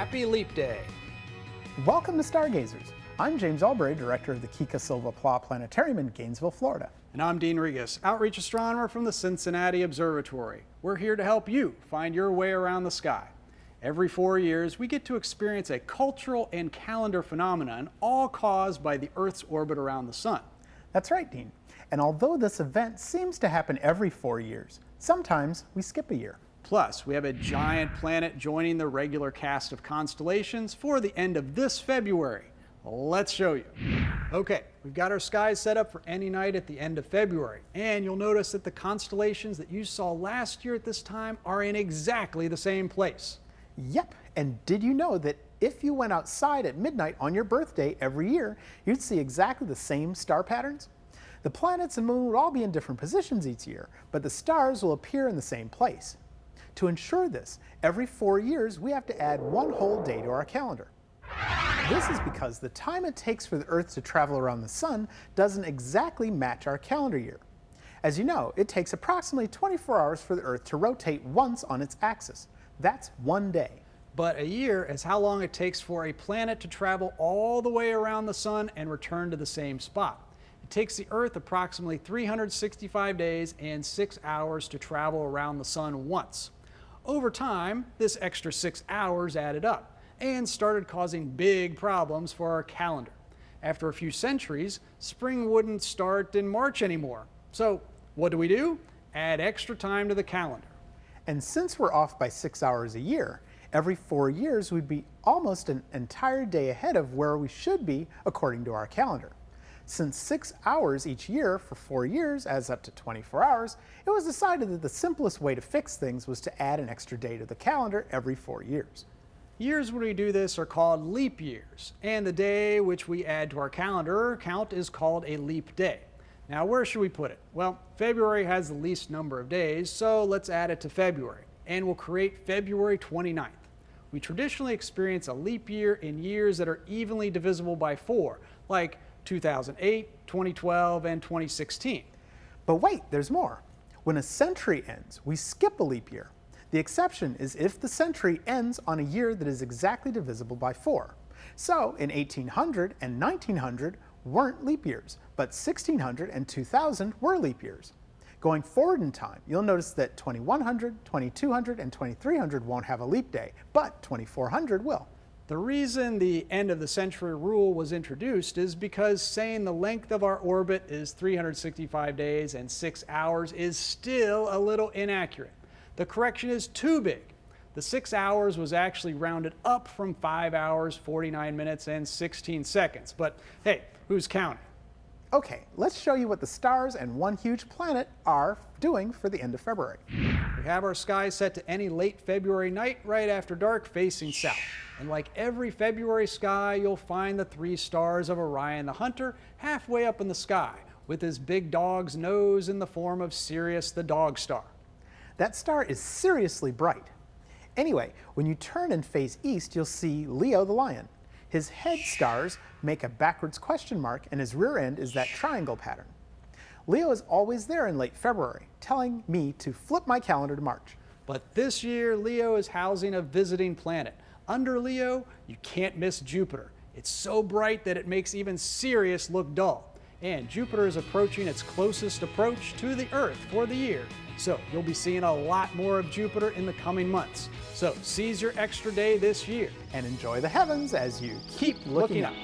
Happy Leap Day! Welcome to Stargazers. I'm James Albury, director of the Kika Silva Pla Planetarium in Gainesville, Florida. And I'm Dean Regas, outreach astronomer from the Cincinnati Observatory. We're here to help you find your way around the sky. Every 4 years, we get to experience a cultural and calendar phenomenon, all caused by the Earth's orbit around the sun. That's right, Dean. And although this event seems to happen every 4 years, sometimes we skip a year. Plus, we have a giant planet joining the regular cast of constellations for the end of this February. Let's show you. Okay, we've got our skies set up for any night at the end of February, and you'll notice that the constellations that you saw last year at this time are in exactly the same place. Yep, and did you know that if you went outside at midnight on your birthday every year, you'd see exactly the same star patterns? The planets and moon would all be in different positions each year, but the stars will appear in the same place. To ensure this, every 4 years we have to add one whole day to our calendar. This is because the time it takes for the Earth to travel around the sun doesn't exactly match our calendar year. As you know, it takes approximately 24 hours for the Earth to rotate once on its axis. That's one day. But a year is how long it takes for a planet to travel all the way around the sun and return to the same spot. It takes the Earth approximately 365 days and 6 hours to travel around the sun once. Over time, this extra 6 hours added up and started causing big problems for our calendar. After a few centuries, spring wouldn't start in March anymore. So what do? Add extra time to the calendar. And since we're off by 6 hours a year, every 4 years we'd be almost an entire day ahead of where we should be according to our calendar. Since 6 hours each year for 4 years adds up to 24 hours, it was decided that the simplest way to fix things was to add an extra day to the calendar every 4 years. Years when we do this are called leap years, and the day which we add to our calendar count is called a leap day. Now, where should we put it? Well, February has the least number of days, so let's add it to February, and we'll create February 29th. We traditionally experience a leap year in years that are evenly divisible by 4, like 2008, 2012, and 2016. But wait, there's more. When a century ends, we skip a leap year. The exception is if the century ends on a year that is exactly divisible by 4. So in 1800 and 1900 weren't leap years, but 1600 and 2000 were leap years. Going forward in time, you'll notice that 2100, 2200, and 2300 won't have a leap day, but 2400 will. The reason the end of the century rule was introduced is because saying the length of our orbit is 365 days and 6 hours is still a little inaccurate. The correction is too big. The 6 hours was actually rounded up from 5 hours, 49 minutes, and 16 seconds. But hey, who's counting? Okay, let's show you what the stars and one huge planet are doing for the end of February. We have our sky set to any late February night right after dark facing south. And like every February sky, you'll find the 3 stars of Orion the Hunter halfway up in the sky, with his big dog's nose in the form of Sirius the dog star. That star is seriously bright. Anyway, when you turn and face east, you'll see Leo the lion. His head stars make a backwards question mark, and his rear end is that triangle pattern. Leo is always there in late February, telling me to flip my calendar to March. But this year, Leo is housing a visiting planet. Under Leo, you can't miss Jupiter. It's so bright that it makes even Sirius look dull. And Jupiter is approaching its closest approach to the Earth for the year. So you'll be seeing a lot more of Jupiter in the coming months. So seize your extra day this year and enjoy the heavens as you keep looking up.